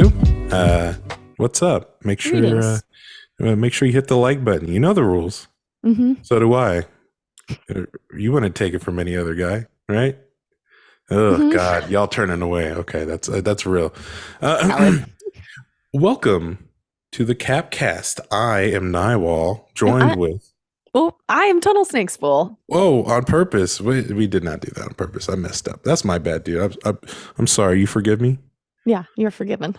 too. What's up? Make sure Greetings. you hit the like button. You know the rules. Mm-hmm. So do I. You wouldn't take it from any other guy, right? Oh Mm-hmm. God, y'all turning away. Okay, that's real. Valid. Welcome to the Capcast. I am Naiwal, And joined with. I am Tunnelsnakesfool. Whoa, on purpose. We did not do that on purpose. I messed up. That's my bad, dude. I'm sorry. You forgive me? Yeah, you're forgiven.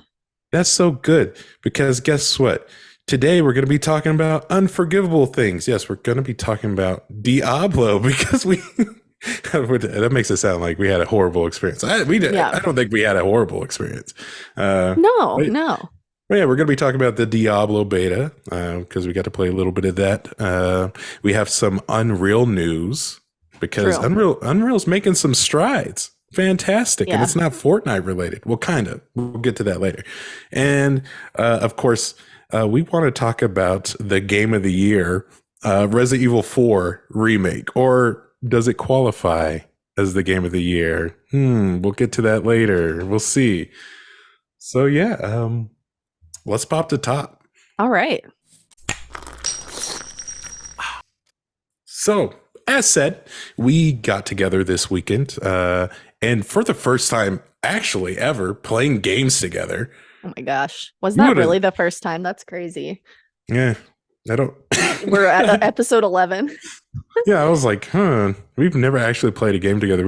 That's so good because guess what? Today we're going to be talking about unforgivable things. Yes, we're going to be talking about Diablo because we that makes it sound like we had a horrible experience. I Yeah. don't think we had a horrible experience. No, But, no. but yeah, we're going to be talking about the Diablo beta because we got to play a little bit of that. We have some Unreal news because True. Unreal's making some strides. Fantastic. And Yeah. it's not Fortnite related. Well, kind of. We'll get to that later. And of course, we want to talk about the game of the year, Resident Evil 4 remake, or does it qualify as the game of the year? We'll get to that later. We'll see. So yeah, let's pop the top. All right. So, as said, we got together this weekend, and for the first time, actually ever, playing games together. Oh my gosh. Was You that would've- really the first time? That's crazy. Yeah, I don't. We're at episode 11. Yeah, I was like, we've never actually played a game together.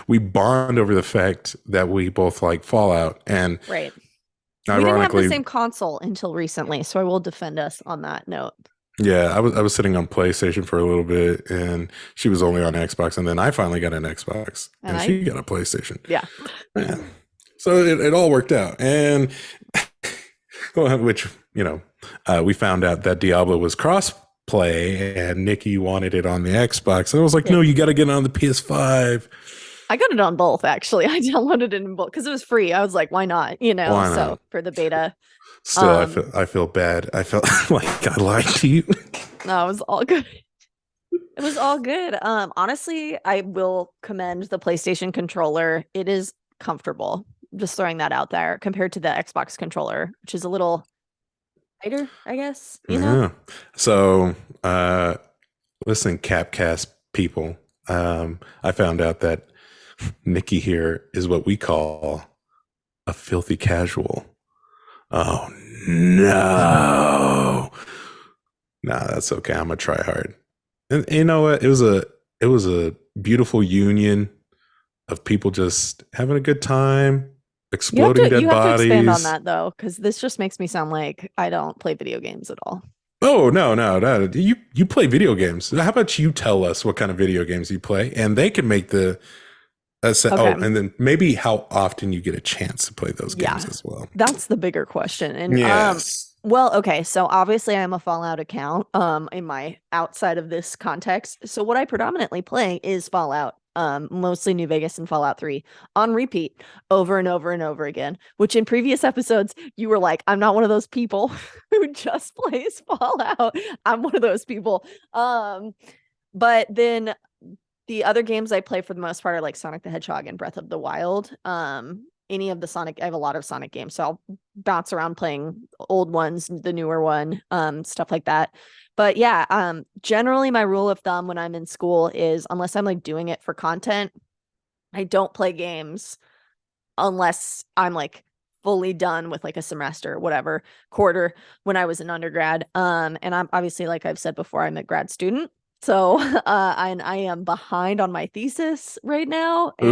We bond over the fact that we both like Fallout, and Right. We didn't have ironically, the same console until recently, so I will defend us on that note. yeah, I was sitting on PlayStation for a little bit, and she was only on Xbox, and then I finally got an Xbox, and she got a PlayStation. Yeah. Yeah. So it all worked out, and which we found out that Diablo was cross-play, and Nikki wanted it on the Xbox, and I was like, no, you got to get it on the PS5. I got it on both, actually. I downloaded it in both because it was free. I was like, why not? Why not? So for the beta. Still, I feel bad. I felt like I lied to you. No, it was all good. It was all good. Honestly, I will commend the PlayStation controller. It is comfortable. Just throwing that out there compared to the Xbox controller, which is a little lighter, I guess. Yeah. So, listen, Capcast people, I found out that Nikki here is what we call a filthy casual. Oh no. Nah, that's okay. I'm gonna try hard. And you know what? It was a beautiful union of people just having a good time, exploding dead you have bodies. to expand on that though, because this just makes me sound like I don't play video games at all. Oh no. You play video games. How about you tell us what kind of video games you play, and they can make the Okay. Oh, and then maybe how often you get a chance to play those games as well. That's the bigger question. And yes. Well, okay, so obviously I'm a Fallout account in my outside of this context. So what I predominantly play is Fallout, mostly New Vegas and Fallout 3 on repeat over and over and over again, which in previous episodes you were like, I'm not one of those people who just plays Fallout. I'm one of those people. But then the other games I play for the most part are like Sonic the Hedgehog and Breath of the Wild. Any of the Sonic, I have a lot of Sonic games, so I'll bounce around playing old ones, the newer one, stuff like that. But yeah, generally my rule of thumb when I'm in school is unless I'm like doing it for content, I don't play games unless I'm like fully done with like a semester or whatever quarter when I was an undergrad. And I'm obviously, like I've said before, I'm a grad student. So I am behind on my thesis right now. And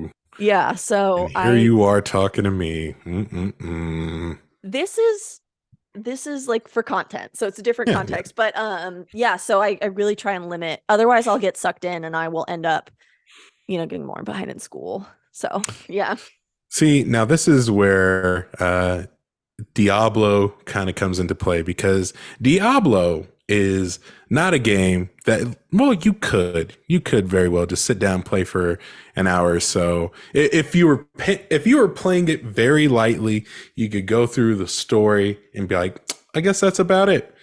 Ooh. yeah, so and here you are talking to me. This is like for content, so it's a different context. But yeah, so I really try and limit. Otherwise, I'll get sucked in, and I will end up, getting more behind in school. So yeah. See, now this is where Diablo kind of comes into play because Diablo is not a game that, well, you could very well just sit down and play for an hour or so. If you were playing it very lightly, you could go through the story and be like, I guess that's about it.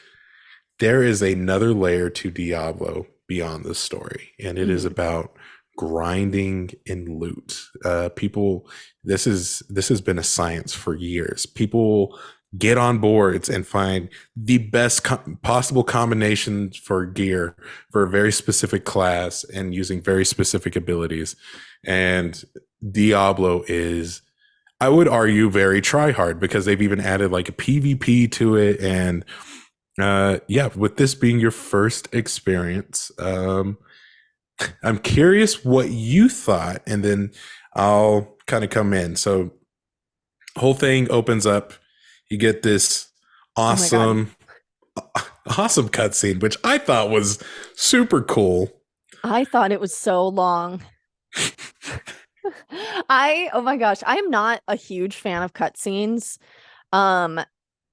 There is another layer to Diablo beyond the story, and it is about grinding in loot. People, this has been a science for years. People get on boards and find the best possible combinations for gear for a very specific class and using very specific abilities. And Diablo is, I would argue, very try hard because they've even added like a PvP to it. And yeah, with this being your first experience, I'm curious what you thought, and then I'll kind of come in. So, whole thing opens up. You get this Oh my God. awesome, awesome cutscene, which I thought was super cool. I thought it was so long. Oh my gosh, I am not a huge fan of cutscenes. Um,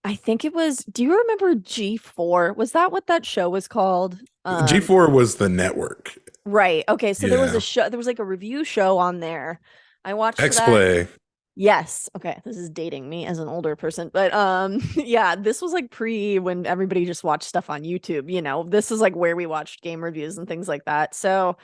I think it was, do you remember G4? Was that what that show was called? G4 was the network. Right. Okay, so there was a Yeah. show, there was like a review show on there. I watched X that. Play. Yes. Okay, this is dating me as an older person, but yeah, this was like pre when everybody just watched stuff on YouTube, you know. This is like where we watched game reviews and things like that. So,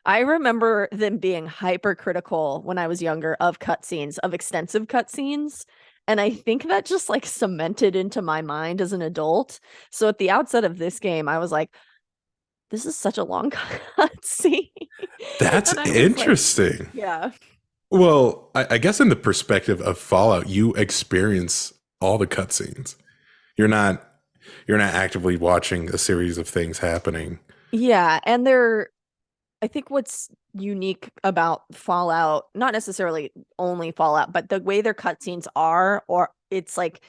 I remember them being hypercritical when I was younger of cutscenes, of extensive cutscenes. And I think that just like cemented into my mind as an adult. So at the outset of this game, I was like, this is such a long cutscene. That's And I was like, interesting. yeah. Well, I guess in the perspective of Fallout, you experience all the cutscenes. You're not you're not actively watching a series of things happening. Yeah. And I think what's unique about Fallout, not necessarily only Fallout, but the way their cutscenes are, or it's like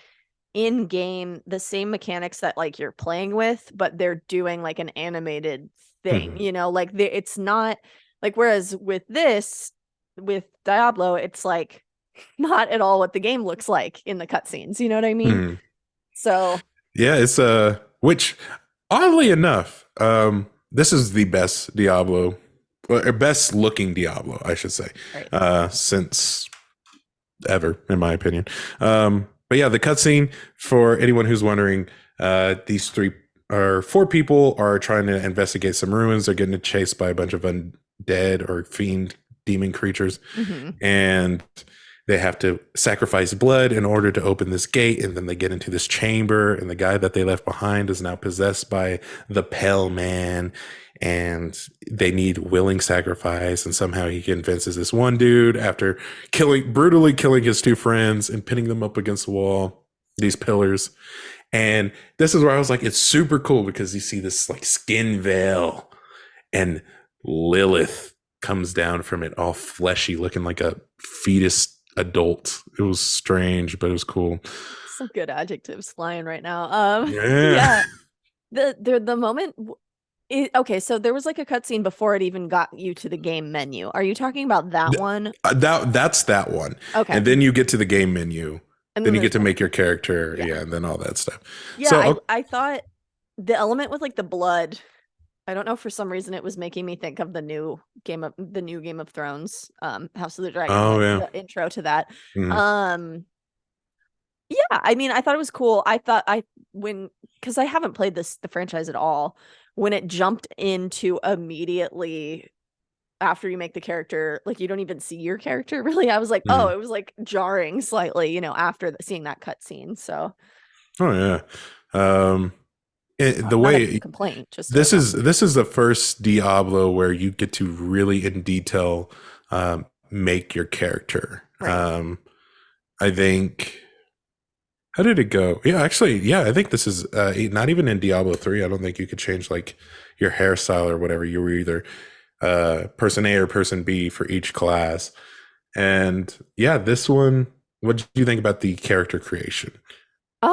in game, the same mechanics that like you're playing with, but they're doing like an animated thing, Mhm. you know, like it's not like, whereas with this, with Diablo, it's like not at all what the game looks like in the cutscenes, you know what I mean? Mhm. So, Yeah, it's which oddly enough, this is the best Diablo, or best looking Diablo, I should say, right. since ever, in my opinion. But yeah, the cutscene, for anyone who's wondering, these three or four people are trying to investigate some ruins. They're getting chased by a bunch of undead or fiend demon creatures, Hmm. and they have to sacrifice blood in order to open this gate. And then they get into this chamber, and the guy that they left behind is now possessed by the Pale Man, and they need willing sacrifice. And somehow he convinces this one dude, after brutally killing his two friends and pinning them up against the wall, these pillars. And this is where I was like, it's super cool because you see this like skin veil, and Lilith comes down from it all fleshy, looking like a fetus adult. It was strange, but it was cool. Some good adjectives flying right now. Yeah. Yeah, the moment okay, so there was like a cutscene before it even got you to the game menu. Are you talking about that one? That's that one. Okay. And then you get to the game menu. And Then then you there's get to one. make your character, Yeah. yeah, and then all that stuff. Yeah, So, I thought the element with like the blood, I don't know, for some reason it was making me think of the new Game of Thrones, House of the Dragon, oh like yeah. the intro to that. Mhm. Um yeah, I mean, I thought it was cool. I thought I when because I haven't played the franchise at all, when it jumped into immediately after you make the character, like you don't even see your character really. I was like, oh, Mhm. it was like jarring slightly, you know, after seeing that cutscene. So Oh yeah. Um, the not a way complaint, just a this not. is the first Diablo where you get to really in detail make your character. Right. I think, how did it go? Yeah, actually, yeah, I think this is not even in Diablo 3. I don't think you could change like your hairstyle or whatever. You were either person A or person B for each class. And yeah, this one, what do you think about the character creation? Um,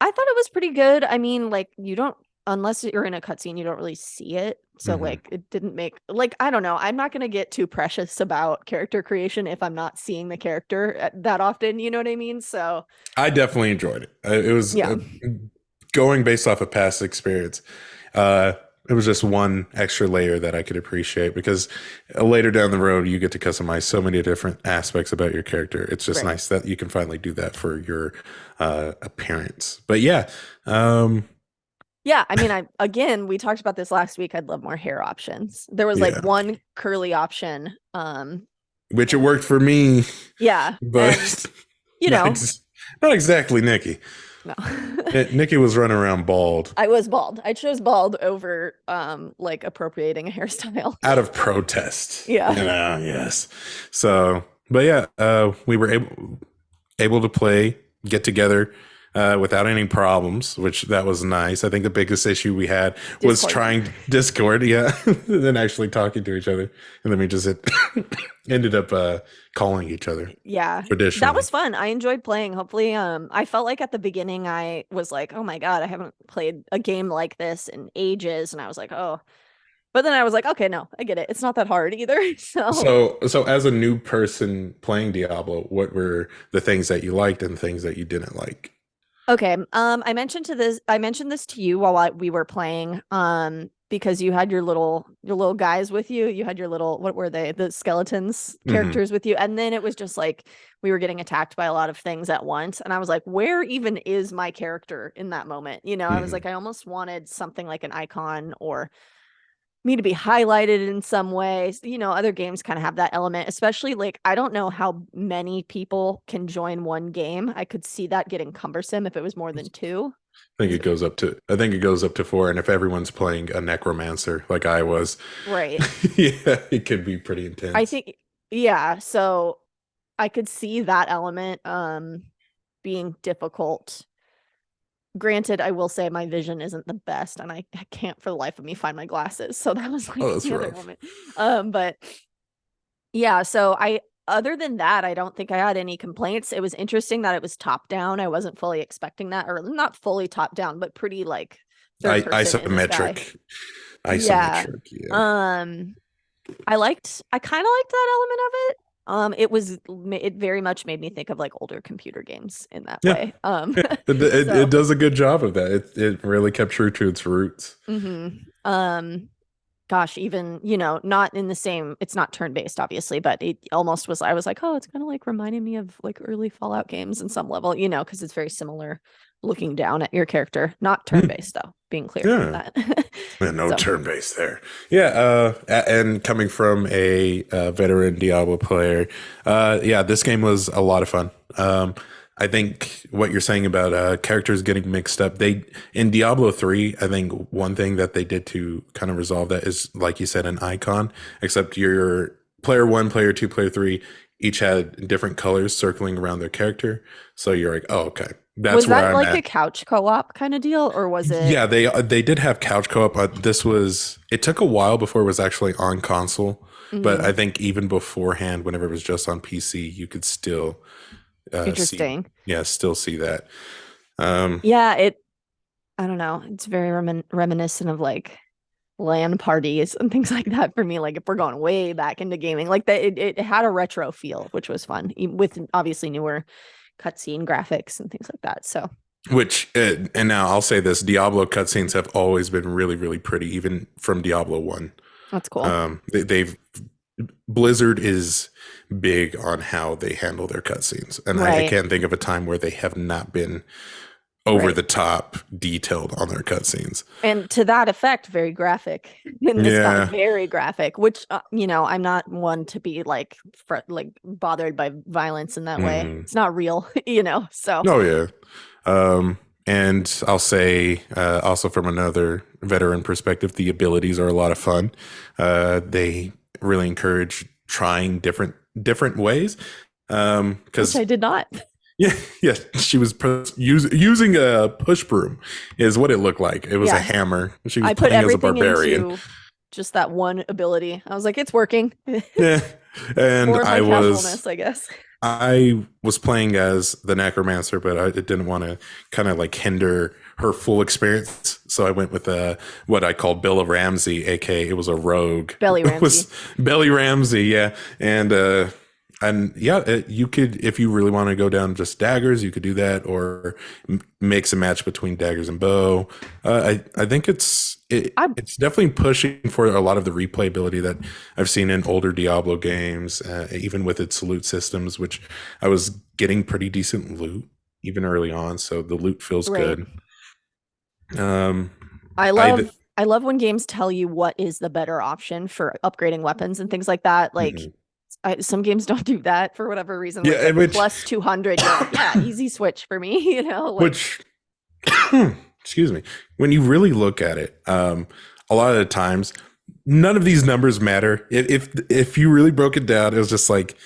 I thought it was pretty good. I mean, like you don't unless you're in a cutscene, you don't really see it. So Mhm. like it didn't make like I don't know. I'm not gonna get too precious about character creation if I'm not seeing the character that often. You know what I mean? So I definitely enjoyed it. It was yeah, going based off of past experience. Uh, it was just one extra layer that I could appreciate because later down the road, you get to customize so many different aspects about your character. It's just right. nice that you can finally do that for your appearance. But yeah, um, Yeah, I mean, we talked about this last week. I'd love more hair options. There was like Yeah, one curly option. which it And worked for me, yeah, and but you not know, ex- not exactly Nikki. no. Nikki was running around bald I was bald. I chose bald over like appropriating a hairstyle. out of protest. Yeah. Yes. So, but yeah, we were able to play, get together without any problems, which that was nice. I think the biggest issue we had was Discord. trying Discord, yeah, and then actually talking to each other, and then we just ended up calling each other Yeah. That traditionally. was fun. I enjoyed playing. Hopefully, I felt like at the beginning I was like, "Oh my God, I haven't played a game like this in ages." And I was like, "Oh." But then I was like, "Okay, no, I get it. It's not that hard either." So, So as a new person playing Diablo, what were the things that you liked and things that you didn't like? okay, I mentioned this to you while we were playing because you had your little guys with you. You had your little, what were they? The skeletons Hmm. characters with you. And then it was just like we were getting attacked by a lot of things at once. And I was like, where even is my character in that moment? I was Hmm. like, I almost wanted something like an icon or me to be highlighted in some way. Other games kind of have that element, especially like I don't know how many people can join one game. I could see that getting cumbersome if it was more than two. I think it goes up to four, and if everyone's playing a necromancer like I was, Right. yeah, it could be pretty I intense. think yeah, so I could see that element being difficult. Granted, I will say my vision isn't the best and I can't for the life of me find my glasses. So that was Oh, like that's the other rough. moment. But yeah, so I other than that, I don't think I had any complaints. It was interesting that it was top down. I wasn't fully expecting that, or not fully top down, but pretty like third person in the sky. Isometric, Yeah. isometric. Yeah, Um, I kind of liked that element of it. It very much made me think of like older computer games in that yeah, way. yeah. It So does a good job of that. It really kept true to its roots. mhm. Gosh, even, not in the same, it's not turn-based, obviously, but it almost was, I was like, oh, it's kind of like reminding me of like early Fallout games in some level, because it's very similar looking down at your character. Not Hmm. turn-based, though, being clear on Yeah. that. Yeah, no So, turn base there. Yeah, and coming from a veteran Diablo player, yeah, this game was a lot of fun. I think what you're saying about characters getting mixed up, they in Diablo 3, I think one thing that they did to kind of resolve that is, like you said, an icon, except your player one, player two, player three each had different colors circling around their character. So you're like, oh, okay, that's was where that I'm like at. a couch co-op kind of deal, or was it? Yeah, they did have couch co-op. This was it took a while before it was actually on console, but I Mhm. think even beforehand, whenever it was just on PC, you could still see, Interesting. yeah, still see that. Um, Yeah, I don't know. It's very reminiscent of like LAN parties and things like that for me. Like if we're going way back into gaming, like that, it had a retro feel, which was fun, with obviously newer cutscene graphics and things like that. So which and now I'll say this: Diablo cutscenes have always been really, really pretty, even from Diablo One. that's cool. They've Blizzard is big on how they handle their cutscenes, and I Right, can't think of a time where they have not been over right. the top detailed on their cutscenes. And to that effect, very graphic in this con, Yeah. very graphic, which, I'm not one to be like, like bothered by violence in that way. Hmm. It's not real, so Oh yeah. And I'll say also from another veteran perspective, the abilities are a lot of fun. They really encourage trying different ways. which Because I did not. yeah, yeah, she was using a push broom, is what it looked like. It was a Yeah, hammer. She was I put playing as a everything barbarian. into just that one ability. I was like, it's working. Yeah, and More of my casualness, I guess. I was playing as the necromancer, but I didn't want to kind of like hinder her full experience. So I went with what I called Bella Ramsey, aka it was a rogue. Belly It was Ramsey. Belly Ramsey, yeah. And yeah, you could, if you really want to go down just daggers, you could do that, or mix a match between daggers and bow. I think I it's definitely pushing for a lot of the replayability that I've seen in older Diablo games, even with its loot systems, which I was getting pretty decent loot even early on, so the loot feels right. good. Um, I I love I love when games tell you what is the better option for upgrading weapons and things like that. Like mhm. some games don't do that for whatever reason. Like Yeah, the plus 200, you're like, yeah, easy switch for me, like which excuse me, when you really look at it, a lot of the times none of these numbers matter. If you really broke it down, it was just like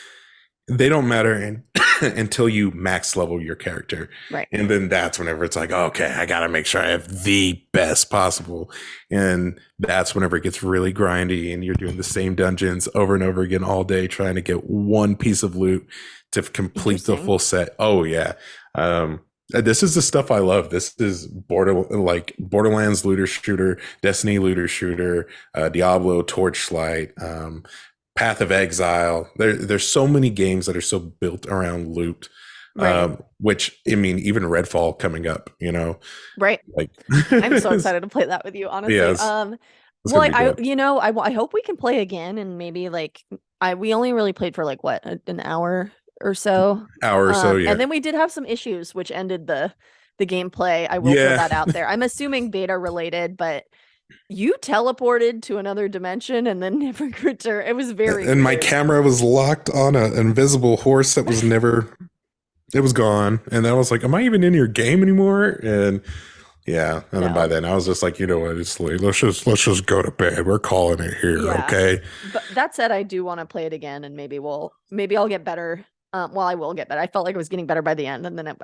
they don't matter until you max level your character. right. And then that's whenever it's like, okay, I got to make sure I have the best possible. And that's whenever it gets really grindy and you're doing the same dungeons over and over again all day, trying to get one piece of loot to complete the Interesting. full set. Oh, yeah. This is the stuff I love. This is Borderlands looter shooter, Destiny looter shooter, Diablo Torchlight, Path of Exile. There's so many games that are so built around loot. Right. Which I mean, even Redfall coming up, Right. like I'm so excited to play that with you, yeah, honestly. it's Well, gonna be good. I hope we can play again and maybe like we only really played for like what, an hour or so. Hour or so, And yeah, then we did have some issues which ended the gameplay. I will throw yeah. that out there. I'm assuming beta related, but you teleported to another dimension and then never returned. It was very And my weird. camera was locked on an invisible horse that was never. It was gone, and I was like, "Am I even in your game anymore?" And yeah, and then by No. then I was just like, you know what, it's late. Let's just go to bed. We're calling it here, Yeah. okay? But that said, I do want to play it again and maybe I'll get better. Well, I will get better. I felt like I was getting better by the end and then it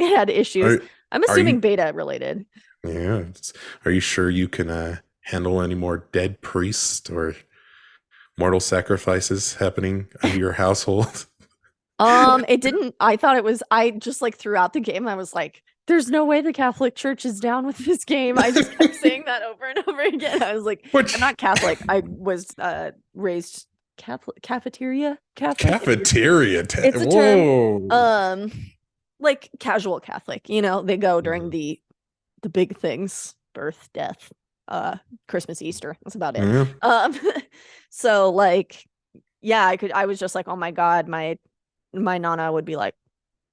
had issues. Are I'm are assuming you? beta related. Yeah. Are you sure you can handle any more dead priests or mortal sacrifices happening under your household? It didn't. I thought it was. I just like throughout the game, I was like, "There's no way the Catholic Church is down with this game." I just kept saying that over and over again. I was like, "I'm Which not Catholic. I was raised Catholic. cafeteria? It's a term. Whoa. Um, like casual Catholic. They go during Mhm. the big things: birth, death, Christmas, Easter. That's about it. Yeah. Um, so like, yeah, I was just like, oh my god, my nana would be like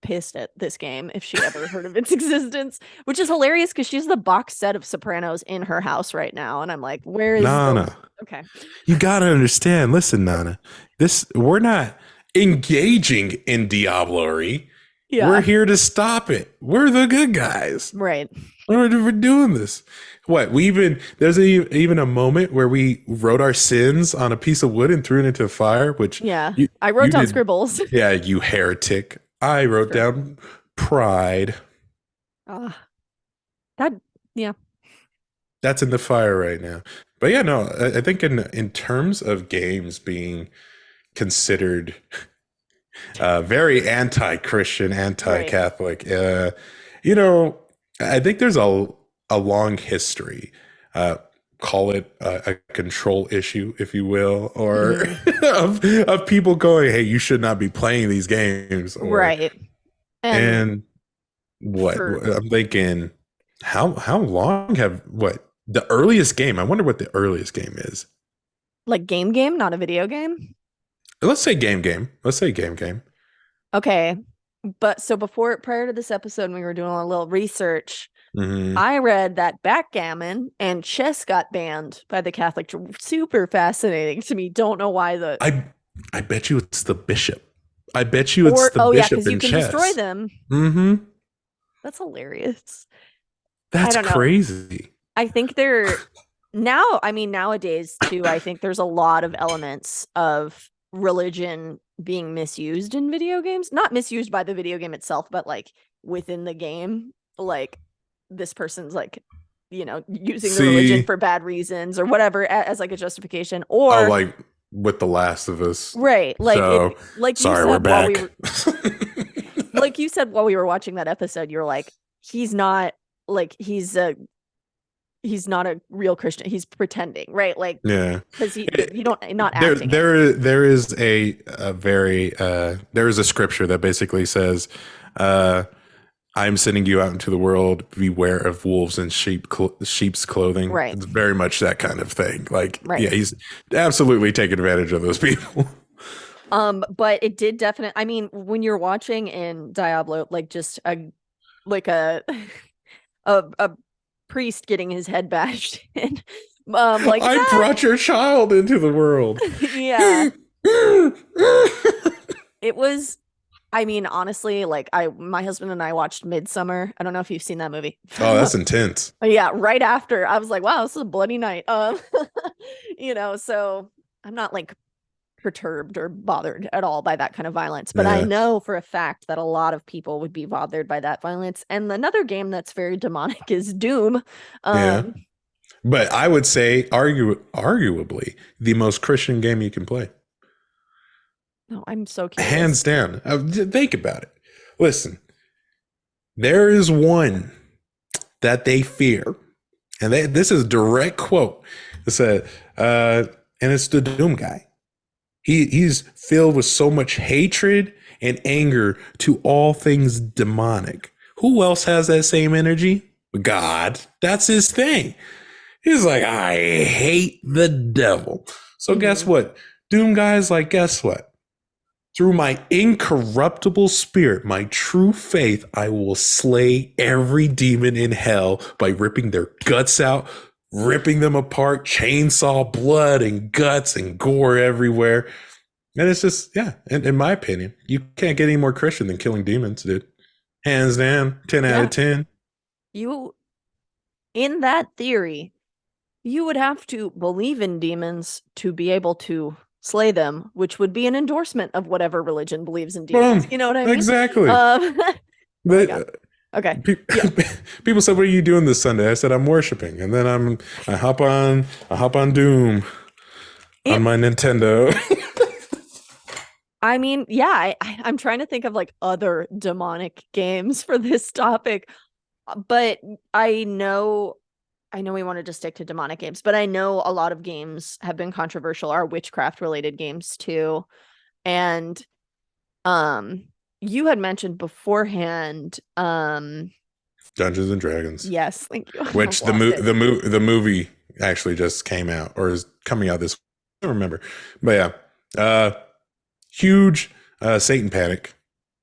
pissed at this game if she ever heard of its existence, which is hilarious because she's the box set of Sopranos in her house right now, and I'm like, where is the Nana, okay? you gotta understand. Listen, Nana, this we're not engaging in diablerie. We're Yeah, here to stop it. We're the good guys. right. We're doing this. What we even there's even a moment where we wrote our sins on a piece of wood and threw it into the fire, which Yeah, you I wrote you down did. scribbles. Yeah, you heretic. I wrote Sure. down pride. Uh, that yeah, That's in the fire right now. But yeah, no, I think in terms of games being considered very anti-Christian, right. anti-Catholic, you know, I think there's a long history. Uh, Call it a control issue, if you will, or Hmm. of people going, "Hey, you should not be playing these games," or Right. And and what for I'm thinking, how long have what the earliest game? I wonder what the earliest game is. like game, not a video game. Let's say game. Let's say game. Okay. But so prior to this episode, we were doing a little research. Hmm. I read that backgammon and chess got banned by the Catholic Church. Super fascinating to me. Don't know why I I bet you it's the bishop. I bet you it's or the oh yeah, bishop because you in can destroy chess. them. Hmm. That's hilarious. I That's don't know. crazy. I think they're I mean, nowadays too, I think there's a lot of elements of religion being misused in video games. Not misused by the video game itself, but like within the game. Like this person's like, using the religion See, for bad reasons or whatever as like a justification. oh, Or like with The Last of Us. right, like it So like you sorry, we're said while we back. were like you said while we were watching that episode, you're like, he's not like he's not a real Christian. He's pretending, right? Like Yeah. because you don't not There acting it. there is a very there is a scripture that basically says uh I'm sending you out into the world. Beware of wolves in sheep's clothing. Right. It's very much that kind of thing. Like, Right. yeah, he's absolutely taking advantage of those people. But it did definitely, I mean, when you're watching in Diablo, like just a like a a priest getting his head bashed in. Like I that. brought your child into the world. Yeah. It was, I mean, honestly, like my husband and I watched Midsummer. I don't know if you've seen that movie. Oh, that's intense. Yeah, right after I was like, wow, this is a bloody night. So I'm not like perturbed or bothered at all by that kind of violence, but I Yeah. know for a fact that a lot of people would be bothered by that violence. And another game that's very demonic is Doom. Yeah. Um, But I would say, arguably, the most Christian game you can play. no, I'm so Hands curious. down. Think about it. Listen, there is one that they fear, and this is a direct quote. It said, and it's the Doom guy. He's filled with so much hatred and anger to all things demonic. Who else has that same energy? God. That's his thing. He's like, I hate the devil. So guess Mhm. what? Doom guy's like, guess what? Through my incorruptible spirit, my true faith, I will slay every demon in hell by ripping their guts out, ripping them apart, chainsaw, blood and guts and gore everywhere. And it's just, yeah, in my opinion, you can't get any more Christian than killing demons, dude. Hands down, 10 out of Yeah, 10. you in that theory, you would have to believe in demons to be able to slay them, which would be an endorsement of whatever religion believes in demons. Boom. You know what I mean? Exactly. Oh my God. The, Okay. Yeah. people said, "What are you doing this Sunday?" I said, "I'm worshiping," and then I hop on Doom on It, my Nintendo. I mean, yeah, I'm trying to think of like other demonic games for this topic, but I know we wanted to stick to demonic games, but I know a lot of games have been controversial, are witchcraft related games too. And um you had mentioned beforehand, Dungeons and Dragons, yes, thank you. I've which lost it. the movie actually just came out or is coming out this. I don't remember, but yeah, huge Satan panic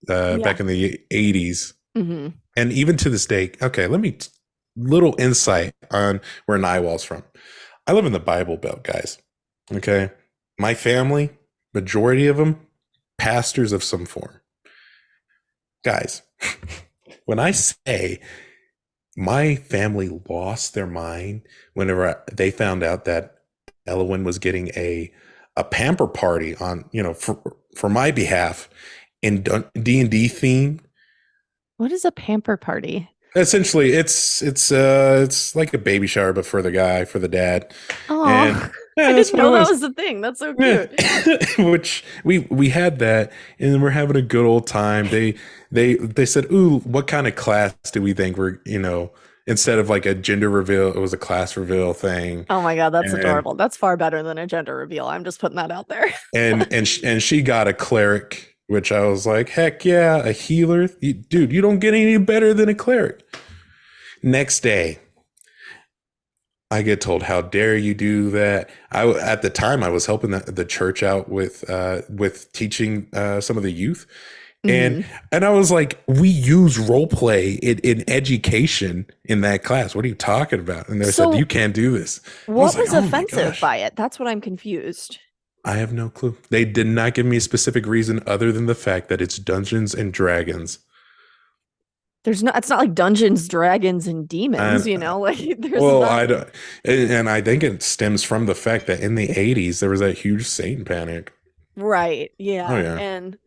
Yeah. back in the 80s, Hmm. and even to this day. Okay, let me little insight on where Naiwal's from. I live in the Bible Belt, guys. Okay. My family, majority of them, pastors of some form. Guys, when I say my family lost their mind whenever they found out that Elwin was getting a pamper party on, for my behalf in D&D theme. What is a pamper party? Essentially, it's like a baby shower, but for the guy, for the dad, and Oh, I yeah, that's didn't what it know that was. was the thing. That's so Yeah, cute. which we had that, and we're having a good old time. They said, "Ooh, what kind of class do we think we're Instead of like a gender reveal, it was a class reveal thing, Oh my God, that's and adorable. That's far better than a gender reveal. I'm just putting that out there. and she got a cleric, which I was like, heck yeah, a healer, dude. You don't get any better than a cleric. Next day, I get told, "How dare you do that?" At the time I was helping the church out with teaching some of the youth, and Hmm. and I was like, "We use role play in education in that class. What are you talking about?" And they said, "You So, can't do this." I was what like, was "Oh my offensive gosh." by it? That's what I'm confused. I have no clue. They did not give me a specific reason other than the fact that it's Dungeons and Dragons. It's not like Dungeons, Dragons, and Demons, And you know, like there's well, not. I don't, and I think it stems from the fact that in the 80s there was that huge Satan panic. Right. Oh Yeah. yeah. And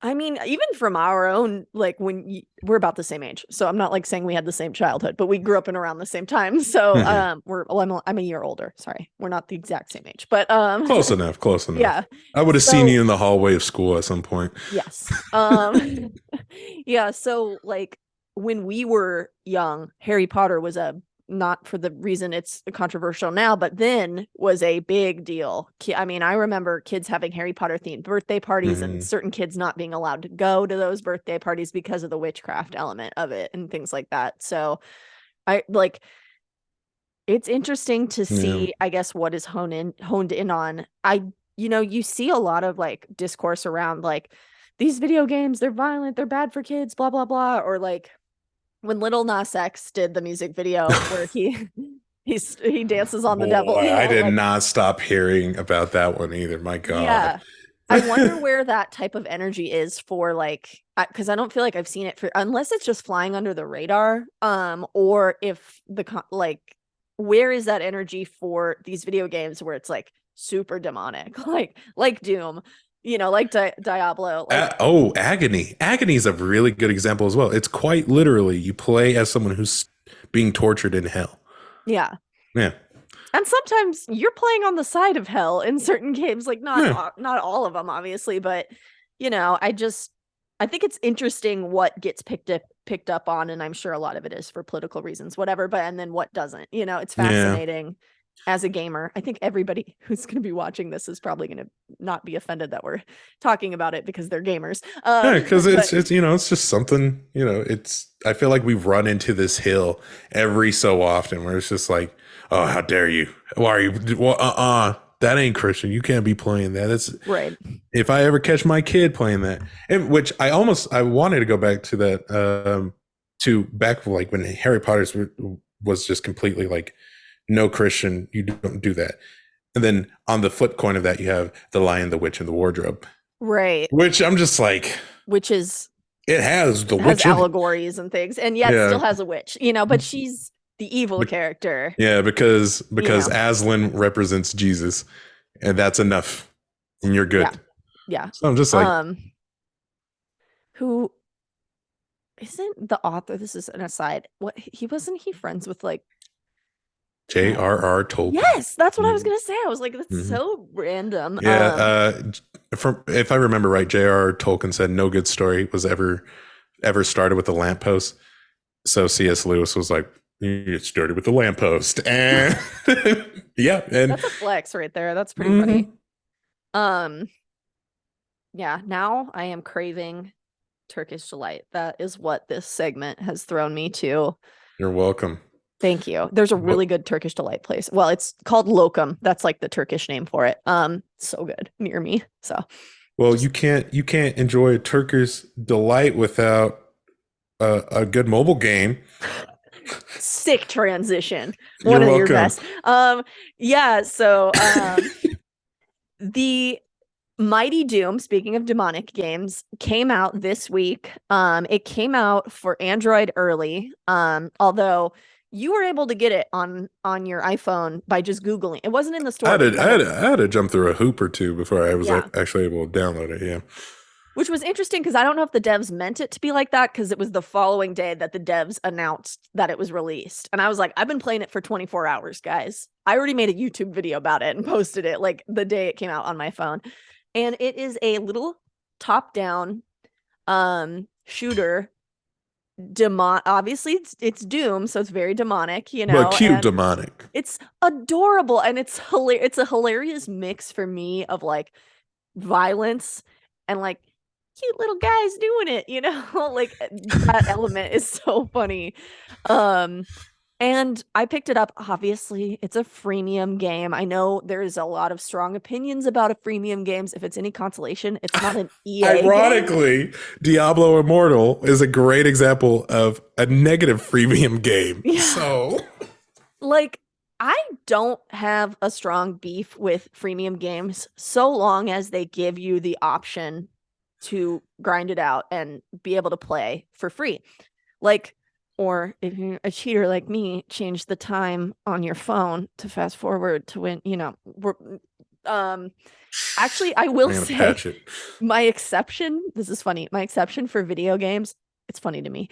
I mean, even from our own, like we're about the same age, so I'm not like saying we had the same childhood, but we grew up in around the same time. So Hmm. I'm a year older. Sorry, we're not the exact same age, but Close enough. Close enough. yeah. I would have seen So you in the hallway of school at some point. yes, yeah. So like when we were young, Harry Potter was a not for the reason it's controversial now, but then was a big deal. I mean, I remember kids having Harry Potter themed birthday parties and Hmm. certain kids not being allowed to go to those birthday parties because of the witchcraft element of it and things like that. So I like it's interesting to Yeah. see, I guess, what is honed in on. You see a lot of like discourse around like these video games, they're violent, they're bad for kids, blah blah blah, or like when Little Nas X did the music video where he dances on the devil, Boy, I did like, not stop hearing about that one either. My God. yeah. I wonder where that type of energy is for, like, because I don't feel like I've seen it for, unless it's just flying under the radar, or if like, where is that energy for these video games where it's like super demonic, like Doom, like Diablo, like, Agony. Agony is a really good example as well. It's quite literally you play as someone who's being tortured in hell. yeah. Yeah. And sometimes you're playing on the side of hell in certain games, like Yeah. not all of them, obviously, but I think it's interesting what gets picked up on, and I'm sure a lot of it is for political reasons, whatever. But and then what doesn't? It's Yeah. fascinating as a gamer. I think everybody who's going to be watching this is probably going to not be offended that we're talking about it because they're gamers. Yeah, because But it's just something, it's I feel like we run into this hill every so often where it's just like, oh, how dare you? Why are you well, that ain't Christian. You can't be playing that. It's right, if I ever catch my kid playing that. And which I wanted to go back to that to back like when Harry Potter's was just completely like no Christian, you don't do that. And then on the flip coin of that, you have The Lion, the Witch, and the Wardrobe, right, which I'm just like, which is it has the has witch in it. allegories and things, and yet Yeah. still has a witch, but she's the evil character. Yeah, because You know. Aslan represents Jesus, and that's enough, and you're good. Yeah. Yeah. So I'm just like, Who isn't the author? This is an aside. What wasn't he friends with, like, J.R.R. Tolkien. Yes, that's what I was gonna say. I was like, that's so random. Yeah, from if I remember right, J.R.R. Tolkien said no good story was ever started with a lamppost. So C.S. Lewis was like, it started with the lamppost, and yeah, and that's a flex right there. That's pretty funny. Yeah. Now I am craving Turkish delight. That is what this segment has thrown me to. You're welcome. Thank you. There's a really good Turkish delight place. Well, it's called Lokum. That's like the Turkish name for it. So good near me. So, well, you can't enjoy a Turkish delight without a good mobile game. Sick transition. One of your best. Yeah. So, the Mighty Doom, speaking of demonic games, came out this week. It came out for Android early. Although you were able to get it on your iPhone by just Googling. It wasn't in the store. I had to jump through a hoop or two before I was actually able to download it. Yeah. Which was interesting because I don't know if the devs meant it to be like that, because it was the following day that the devs announced that it was released. And I was like, I've been playing it for 24 hours, guys. I already made a YouTube video about it and posted it like the day it came out on my phone. And it is a little top-down shooter. Obviously it's Doom, so it's very demonic, but cute demonic. It's adorable, and it's a hilarious mix for me of like violence and like cute little guys doing it, like that element is so funny. And I picked it up. Obviously, it's a freemium game. I know there's a lot of strong opinions about a freemium games. If it's any consolation, it's not an EA Ironically, game. Diablo Immortal is a great example of a negative freemium game. Yeah. So, like, I don't have a strong beef with freemium games so long as they give you the option to grind it out and be able to play for free. Like, or if you're a cheater like me, change the time on your phone to fast forward to when, actually, I will say my exception, this is funny, my exception for video games, it's funny to me,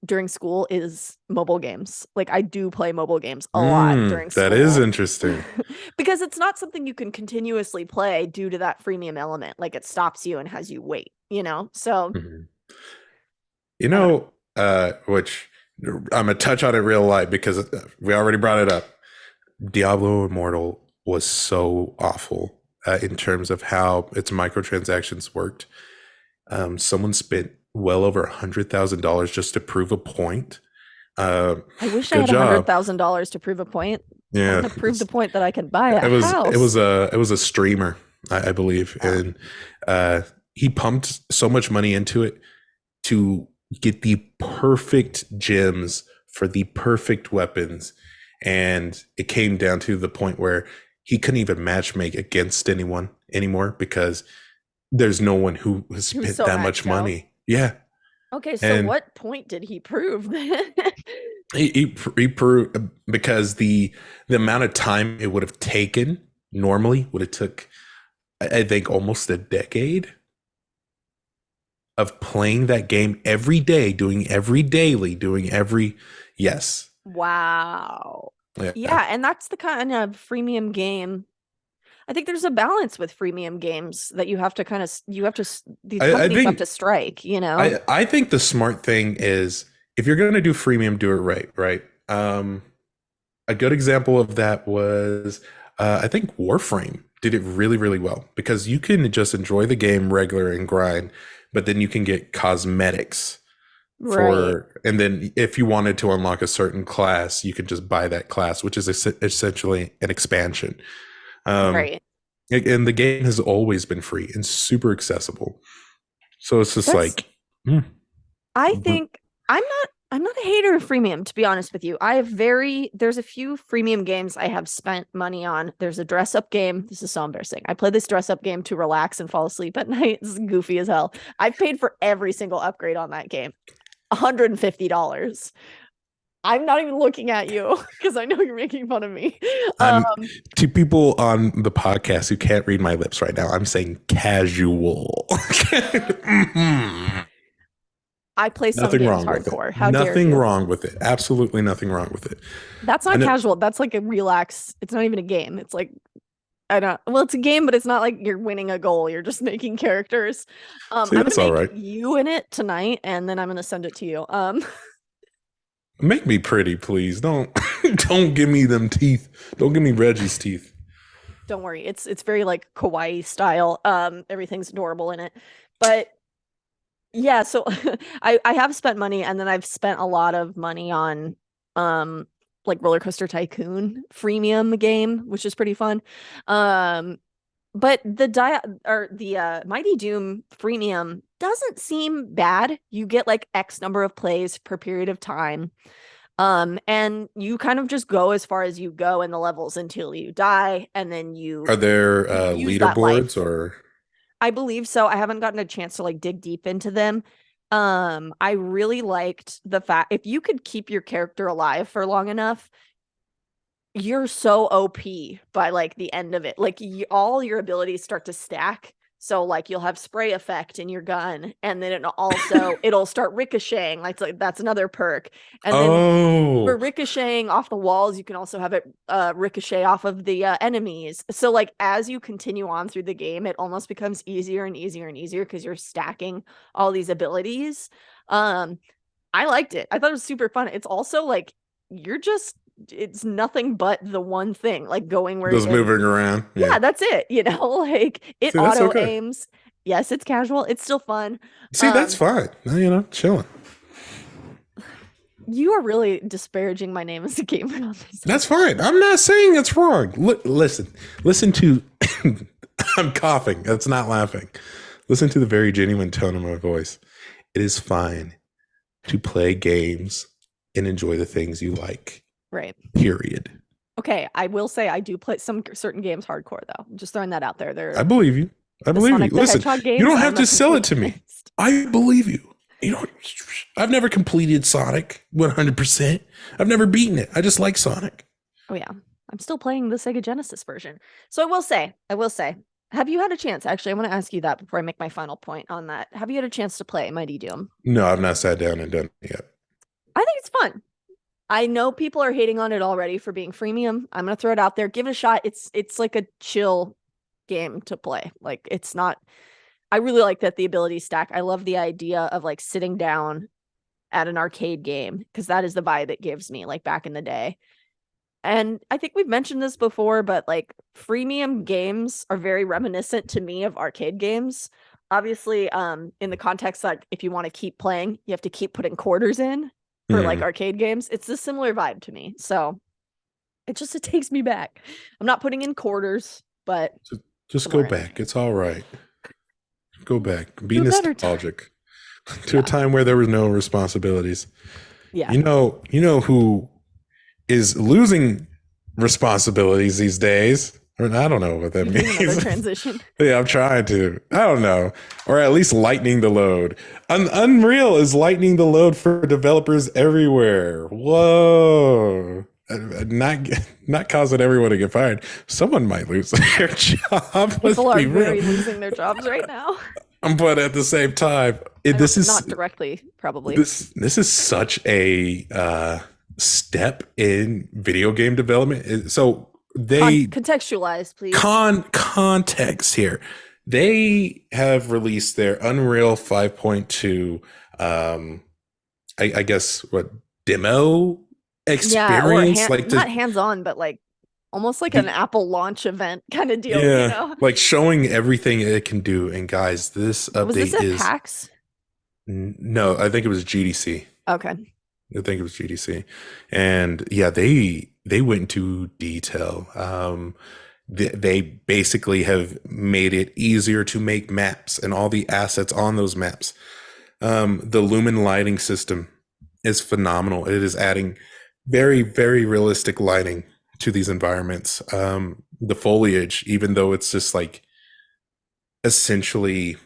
during school is mobile games. Like, I do play mobile games a lot during school. That is interesting. Because it's not something you can continuously play due to that freemium element. Like, it stops you and has you wait, so. Which I'm going to touch on it real light because we already brought it up. Diablo Immortal was so awful in terms of how its microtransactions worked. Someone spent well over $100,000 just to prove a point. I wish I had $100,000 to prove a point. Yeah, to prove the point that I could buy a house. It was a streamer, I believe, and he pumped so much money into it to get the perfect gems for the perfect weapons. And it came down to the point where he couldn't even matchmake against anyone anymore because there's no one who has He was spent so that much maxed out. money. Yeah. Okay, so And what point did he prove then? he proved because the amount of time it would have taken normally would have took, I think, almost a decade of playing that game every day, doing every daily, doing every, yes. Wow. Yeah. Yeah, and that's the kind of freemium game. I think there's a balance with freemium games that you have to kind of you have to these I companies have think to strike, you know? I think the smart thing is if you're going to do freemium, do it right, right? A good example of that was I think Warframe did it really, really well because you can just enjoy the game regular and grind, but then you can get cosmetics Right. for, and then if you wanted to unlock a certain class, you could just buy that class, which is essentially an expansion. Um, Right. and the game has always been free and super accessible. So it's just That's like, mm, I think I'm not a hater of freemium, to be honest with you. I have there's a few freemium games I have spent money on. There's a dress up game. This is so embarrassing. I play this dress up game to relax and fall asleep at night. It's goofy as hell. I've paid for every single upgrade on that game. $150. I'm not even looking at you because I know you're making fun of me. I'm Um, to people on the podcast who can't read my lips right now. I'm saying casual. Mhm. I play some Nothing games wrong with it. hardcore. How dare Nothing you? wrong with it. Absolutely nothing wrong with it. That's I not know. casual. That's like a relax. It's not even a game. It's like I don't well, it's a game, but it's not like you're winning a goal. You're just making characters. See, I'm gonna that's all make right. you in it tonight, and then I'm gonna send it to you. Make me pretty, please. Don't don't give me them teeth. Don't give me Reggie's teeth. Don't worry. It's very like Kawaii style. Everything's adorable in it. But yeah, so I have spent money and then I've spent a lot of money on um like Roller Coaster Tycoon freemium game, which is pretty fun. Um but the Mighty Doom freemium doesn't seem bad. You get like X number of plays per period of time. And you kind of just go as far as you go in the levels until you die, and then Are there you use that leaderboards life. or I believe so. I haven't gotten a chance to like dig deep into them. I really liked the fact if you could keep your character alive for long enough, you're so OP by like the end of it. Like all your abilities start to stack. So like you'll have spray effect in your gun, and then it'll start ricocheting. Like that's another perk. And then for oh ricocheting off the walls, you can also have it ricochet off of the enemies. So like as you continue on through the game, it almost becomes easier and easier and easier because you're stacking all these abilities. Um, I liked it. I thought it was super fun. It's also like you're just it's nothing but the one thing, like going where just moving around? yeah, Yeah. that's it, like it See, that's auto okay. aims. Yes, it's casual. It's still fun. See, that's Um, fine. Chilling. you are really disparaging my name as a gamer on this That's episode. fine. I'm not saying it's wrong. Look, listen to. I'm coughing. That's not laughing. Listen to the very genuine tone of my voice. It is fine to play games and enjoy the things you like. Right. Period. Okay, I will say I do play some certain games hardcore though. I'm just throwing that out there. I They're believe you. I the believe you. Sonic the Listen, Hedgehog you games. don't I have am a to sell it complete to me. beast. I believe you. You know, I've never completed Sonic 100%. I've never beaten it. I just like Sonic. Oh yeah, I'm still playing the Sega Genesis version. So I will say, have you had a chance? Actually, I want to ask you that before I make my final point on that. Have you had a chance to play Mighty Doom? No, I've not sat down and done it yet. I think it's fun. I know people are hating on it already for being freemium. I'm gonna throw it out there. Give it a shot. It's like a chill game to play. Like it's not. I really like that the ability stack. I love the idea of like sitting down at an arcade game because that is the vibe it gives me. Like back in the day. And I think we've mentioned this before, but like freemium games are very reminiscent to me of arcade games. Obviously, in the context that if you want to keep playing, you have to keep putting quarters in for like Hmm. arcade games. It's a similar vibe to me. So it takes me back. I'm not putting in quarters, but Just go similar back. energy. It's all right. Go back. Be To a better time. nostalgic. to a Yeah. time where there was no responsibilities. Yeah. You know who is losing responsibilities these days? Or I don't know what that You're doing another means. transition. Yeah, I'm trying to. I don't know. Or at least lightening the load. Unreal is lightening the load for developers everywhere. Whoa. Not not causing everyone to get fired. Someone might lose their job. Let's People are be real. very losing their jobs right now. But at the same time, I don't, not directly, probably. this is such a step in video game development. So they Contextualize, please. context here. They have released their Unreal 5.2, I guess what demo Yeah, or experience, like not hands-on, but like almost like an the Apple launch event kind of deal, you yeah, know? like showing everything it can do. And guys, this Was this update at is PAX? no, I think it was GDC. Okay. I think it was GDC, and yeah, they went into detail. They basically have made it easier to make maps and all the assets on those maps. The lumen lighting system is phenomenal. It is adding very, very realistic lighting to these environments. The foliage, even though it's just like essentially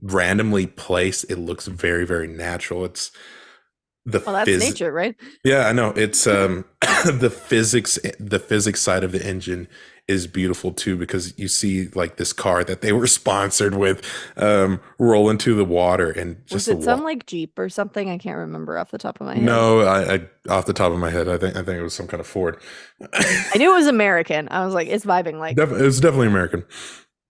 randomly placed, it looks very, very natural. It's the Well, that's phys nature, right? Yeah, I know. It's the physics side of the engine is beautiful too, because you see like this car that they were sponsored with roll into the water, and Was just the it some walk. like Jeep or something? I can't remember off the top of my head. No, I off the top of my head, I think it was some kind of Ford. I knew it was American. I was like, it's vibing like. It was definitely American.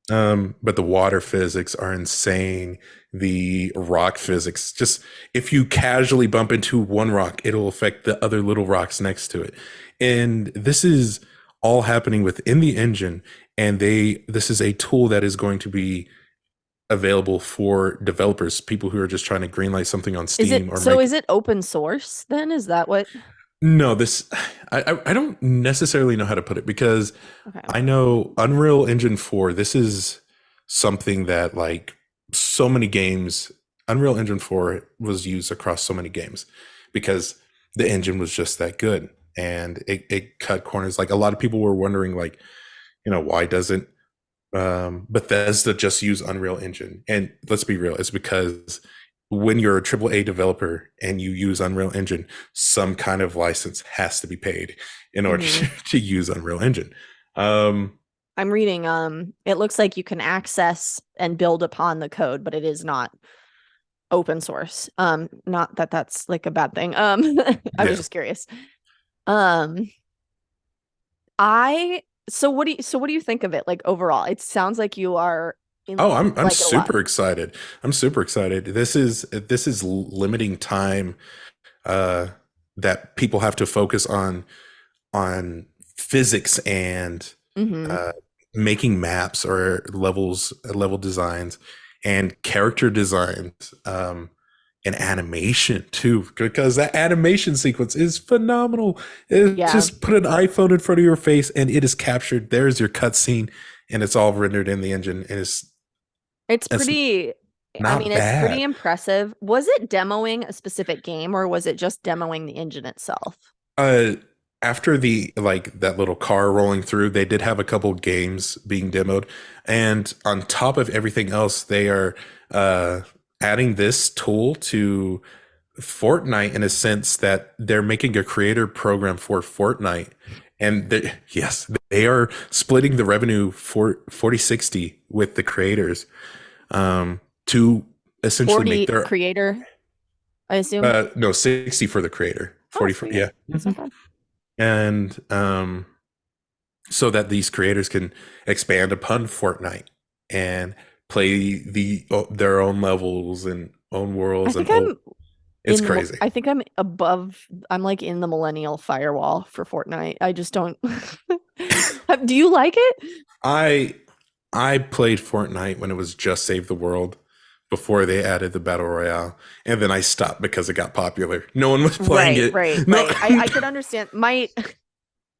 But the water physics are insane. The rock physics, just if you casually bump into one rock, it'll affect the other little rocks next to it. And this is all happening within the engine. And this is a tool that is going to be available for developers, people who are just trying to greenlight something on Is Steam it or so make. is it open source then? Is that what? No, this I don't necessarily know how to put it, because Okay. I know Unreal Engine 4, this is something that like so many games, Unreal Engine 4 was used across so many games because the engine was just that good, and it cut corners. Like a lot of people were wondering like, why doesn't Bethesda just use Unreal Engine? And let's be real, it's because when you're a AAA developer and you use Unreal Engine, some kind of license has to be paid in order Hmm. to use Unreal Engine. Um, I'm reading, it looks like you can access and build upon the code, but it is not open source. Not that that's like a bad thing. I was yeah. just curious. Um, I so what do you think of it like overall? It sounds like you are in Oh, I'm like it a lot. super excited. I'm super excited. This is limiting time uh, that people have to focus on physics and Hmm. uh, making maps or level designs and character designs, and animation too, because that animation sequence is phenomenal. It Yeah. just put an iPhone in front of your face and it is captured. There's your cutscene, and it's all rendered in the engine, and It's it's pretty, I not mean, it's pretty bad. impressive. Was it demoing a specific game or was it just demoing the engine itself? Uh, After the like that little car rolling through, they did have a couple games being demoed, and on top of everything else, they are uh, adding this tool to Fortnite in a sense that they're making a creator program for Fortnite, and yes, they are splitting the revenue for 40/60 with the creators, to essentially make 40 their creator, I assume. no, 60 for the creator, Oh, 40 for, sweet. yeah. That's not bad. And so that these creators can expand upon Fortnite and play their own levels and own I worlds, and think I'm it's crazy. I think I'm above, I'm like in the millennial firewall for Fortnite. I just don't. Do you like it? I I played Fortnite when it was just Save the World before they added the battle royale, and then I stopped because it got popular. No one was playing Right, it. right. No. Like I could understand my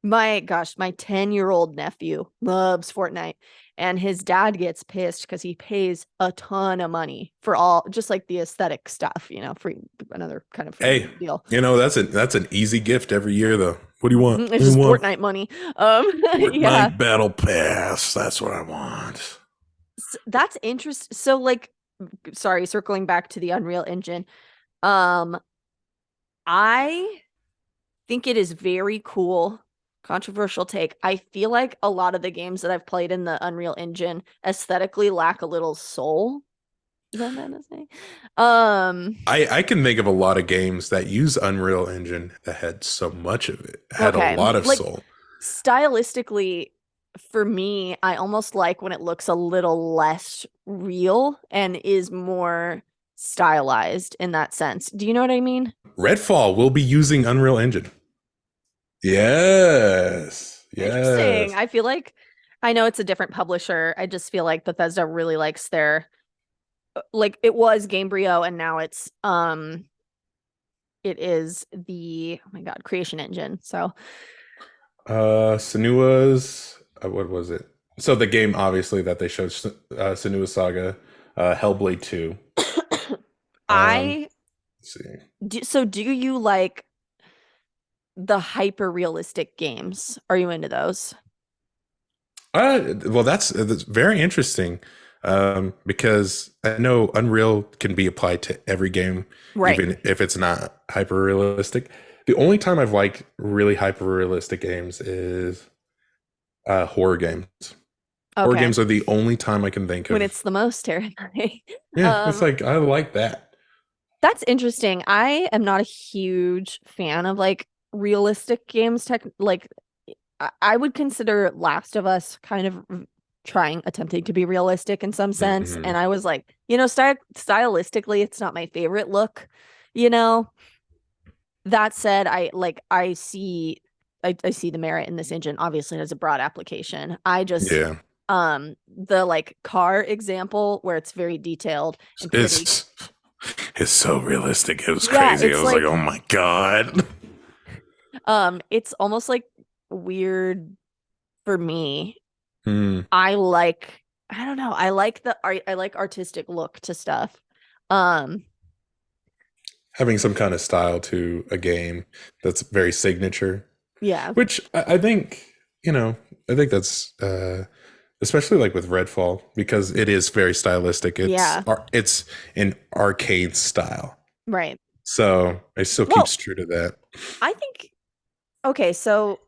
My gosh, my 10-year-old nephew loves Fortnite, and his dad gets pissed because he pays a ton of money for all just like the aesthetic stuff, free, another kind of free Hey, deal. that's an easy gift every year though. What do you want? It's What do you just want? Fortnite money. Yeah, Fortnite Battle Pass. That's what I want. that's interesting. So like, sorry, circling back to the Unreal Engine. Um, I think it is very cool. Controversial take. I feel like a lot of the games that I've played in the Unreal Engine aesthetically lack a little soul. Is that bad to say? Um, I can think of a lot of games that use Unreal Engine that had so much of it, had a okay. lot of Like soul. stylistically, for me, I almost like when it looks a little less real and is more stylized in that sense. Do you know what I mean? Redfall will be using Unreal Engine. Yes. Interesting. Yes. I feel like I know it's a different publisher. I just feel like Bethesda really likes their like it was Gamebryo and now it is the oh my god, Creation Engine. So Senua's what was it? So the game obviously that they showed Senua Saga, Hellblade 2. Um, I let's see. do you like the hyper realistic games? Are you into those? Well, that's very interesting because I know Unreal can be applied to every game, Right. even if it's not hyper realistic. The only time I've liked really hyper realistic games is horror games. Horror Okay. games are the only time I can think When of. it's the most terrifying. Yeah, it's Um, like I like that. that's interesting. I am not a huge fan of like realistic games tech like I would consider Last of Us kind of trying attempting to be realistic in some sense, Hmm. and I was like, stylistically it's not my favorite look, you know. That said, I see the merit in this engine. Obviously it has a broad application. I just Yeah, the like car example where it's very detailed and pretty. it's it's so realistic. It was Yeah, crazy. I it's was like, like oh my god. it's almost like weird for me. Hmm. I don't know. I like the art. I like artistic look to stuff. Um, Having some kind of style to a game that's very signature, yeah, which I think, you know, I think that's especially like with Redfall because it is very stylistic. yeah, It's an arcade style, right. so it still Well, keeps true to that. I think okay. So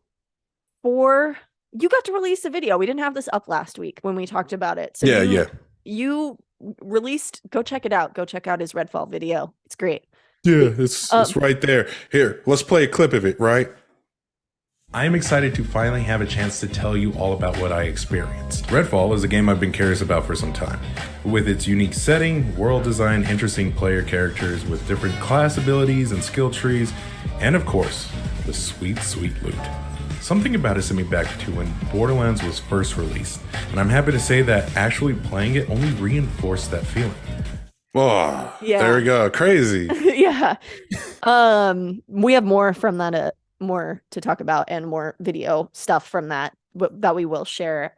for you got to release a video. We didn't have this up last week when we talked about it. So Yeah, yeah, you released. Go check it out. Go check out his Redfall video. It's great. yeah. The It's right there. Here, let's play a clip of it. Right. I am excited to finally have a chance to tell you all about what I experienced. Redfall is a game I've been curious about for some time. With its unique setting, world design, interesting player characters with different class abilities and skill trees, and of course, the sweet, sweet loot. Something about it sent me back to when Borderlands was first released, and I'm happy to say that actually playing it only reinforced that feeling. Oh, there yeah, we go. Crazy. yeah. We have more from that. More to talk about and more video stuff from that that we will share.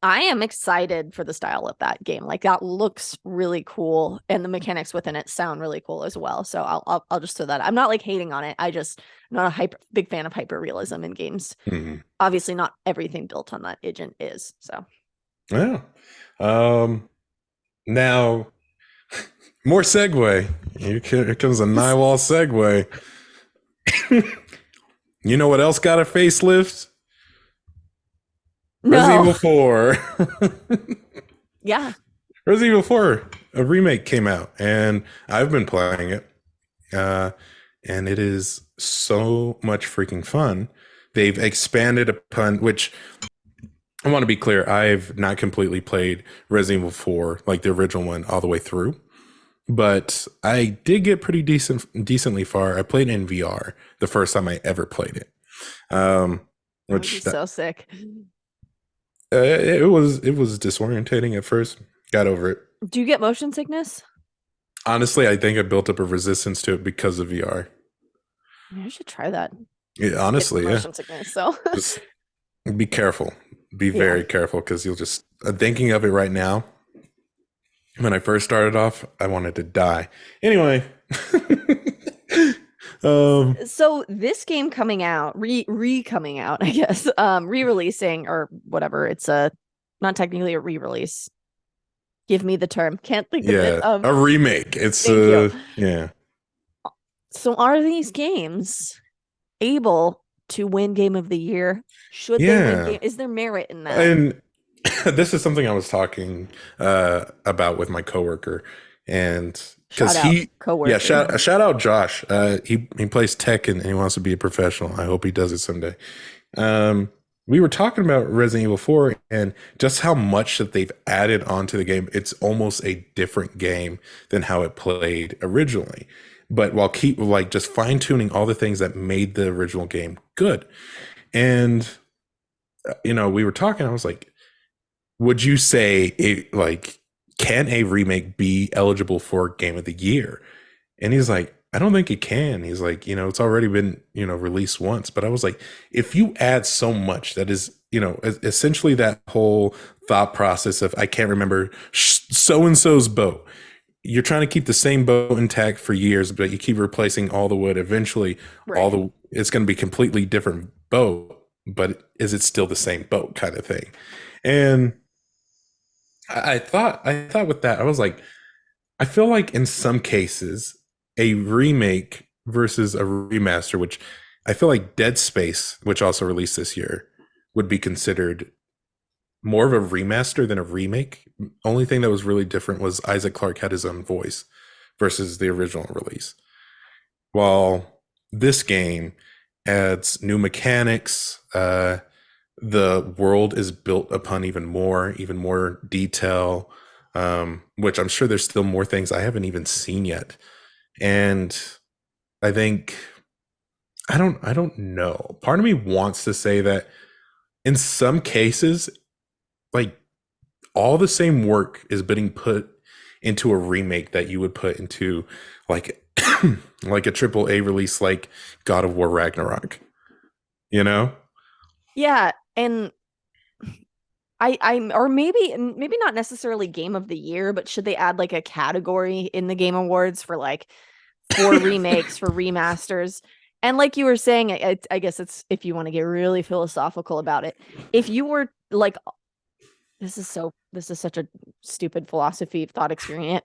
I am excited for the style of that game. Like that looks really cool, and the mechanics within it sound really cool as well. So I'll just throw that. I'm not like hating on it. I'm not a big fan of hyper realism in games. Mhm. Obviously, not everything built on that agent is. So Yeah. Um, now, more segue. Here comes a Naiwal segue. You know what else got a facelift? Resident no, Evil 4. yeah, Resident Evil 4, a remake came out, and I've been playing it. Uh, and it is so much freaking fun. They've expanded upon, which I want to be clear, I've not completely played Resident Evil 4, like the original one, all the way through. But I did get pretty decently far. I played in VR the first time I ever played it. that would be Which so sick. it was disorientating at first. Got over it. Do you get motion sickness? Honestly, I think I built up a resistance to it because of VR. I should try that. Get honestly, yeah. motion sickness. So Just be careful. Be yeah. very careful because you'll just thinking of it right now. When I first started off, I wanted to die. Anyway, um, So this game coming out, re coming out, I guess, re-releasing or whatever. It's a not technically a re-release. Give me the term. Can't think of it. yeah, a remake. It's Thank you. yeah, So are these games able to win Game of the Year? Should they win yeah. game? Is there merit in that? And this is something I was talking about with my coworker, and Shout because out yeah, coworker. shout out Josh. He plays tech and he wants to be a professional. I hope he does it someday. Um, we were talking about Resident Evil 4 and just how much that they've added onto the game. It's almost a different game than how it played originally. But while keep like just fine tuning all the things that made the original game good. And we were talking, I was like, would you say it like can a remake be eligible for Game of the Year? And he's like, I don't think it can. He's like, it's already been, released once. But I was like, if you add so much that is, essentially that whole thought process of I can't remember so and so's boat. You're trying to keep the same boat intact for years, but you keep replacing all the wood. Eventually, Right. it's going to be completely different boat. But is it still the same boat, kind of thing? And I thought with that, I was like, I feel like in some cases, a remake versus a remaster, which I feel like Dead Space, which also released this year, would be considered more of a remaster than a remake. Only thing that was really different was Isaac Clarke had his own voice versus the original release. While this game adds new mechanics, the world is built upon even more detail, which I'm sure there's still more things I haven't even seen yet. And I think I don't know. Part of me wants to say that in some cases, like all the same work is being put into a remake that you would put into like like a triple A release like God of War Ragnarok, you know? Yeah, and or maybe not necessarily Game of the Year, but should they add like a category in the Game Awards for remakes, for remasters? And like you were saying, I guess it's if you want to get really philosophical about it, if you were like, this is such a stupid philosophy thought experiment,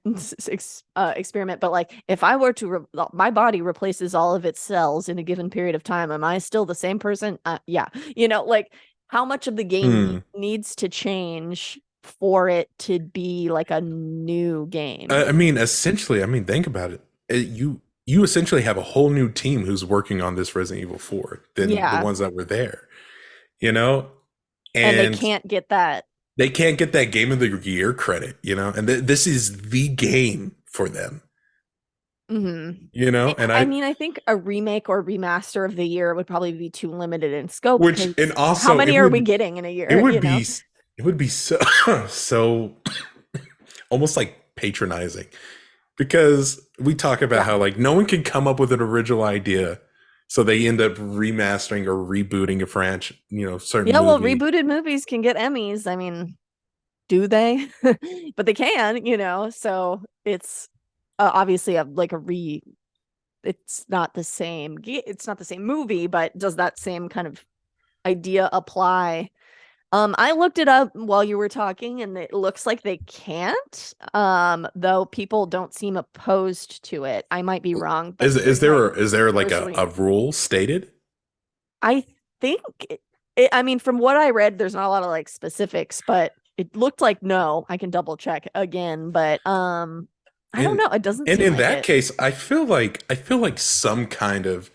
but like if I were to my body replaces all of its cells in a given period of time, am I still the same person? Yeah, like how much of the game Hmm. needs to change for it to be like a new game? I mean, essentially, I mean, think about it. You essentially have a whole new team who's working on this Resident Evil 4 than the Yeah, ones that were there, you know? and they And can't get that. they can't get that game of the year credit, and this is the game for them, Mm-hmm. and I mean, I think a remake or remaster of the year would probably be too limited in scope which and because how also many are we getting in a it year, would be it would be so so almost like patronizing because we talk about Yeah. how like no one can come up with an original idea, so they end up remastering or rebooting a franchise, certain Yeah, well, movie. rebooted movies can get Emmys. I mean, do they? But they can, so it's obviously like a it's not the same it's not the same movie, but does that same kind of idea apply? I looked it up while you were talking and it looks like they can't. Though people don't seem opposed to it. I might be wrong, but Is here's my there like first a reading. rule stated? I think I mean, from what I read, there's not a lot of like specifics, but it looked like no. I can double check again, but I don't And know. It doesn't and seem in like that it. case, I feel like some kind of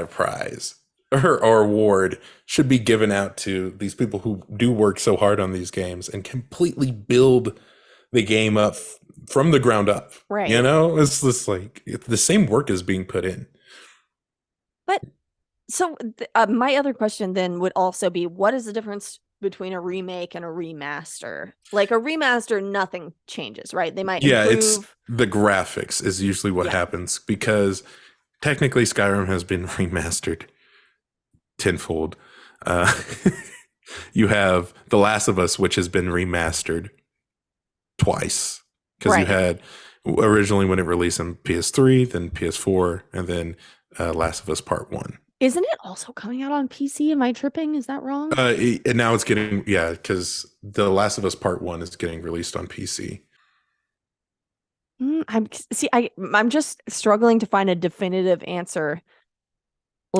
prize or award should be given out to these people who do work so hard on these games and completely build the game up from the ground up. Right. It's just like the same work is being put in. But so my other question then would also be what is the difference between a remake and a remaster? Like a remaster, nothing changes, right? They might Yeah, it's improve. the graphics is usually what Yeah. happens because technically Skyrim has been remastered tenfold. Uh, you have The Last of Us, which has been remastered twice because you Right. had originally when it released on PS3, then PS4, and then Last of Us Part One. Isn't it also coming out on PC? Am I tripping? Is that wrong? And now it's getting because The Last of Us Part One is getting released on PC. I'm just struggling to find a definitive answer.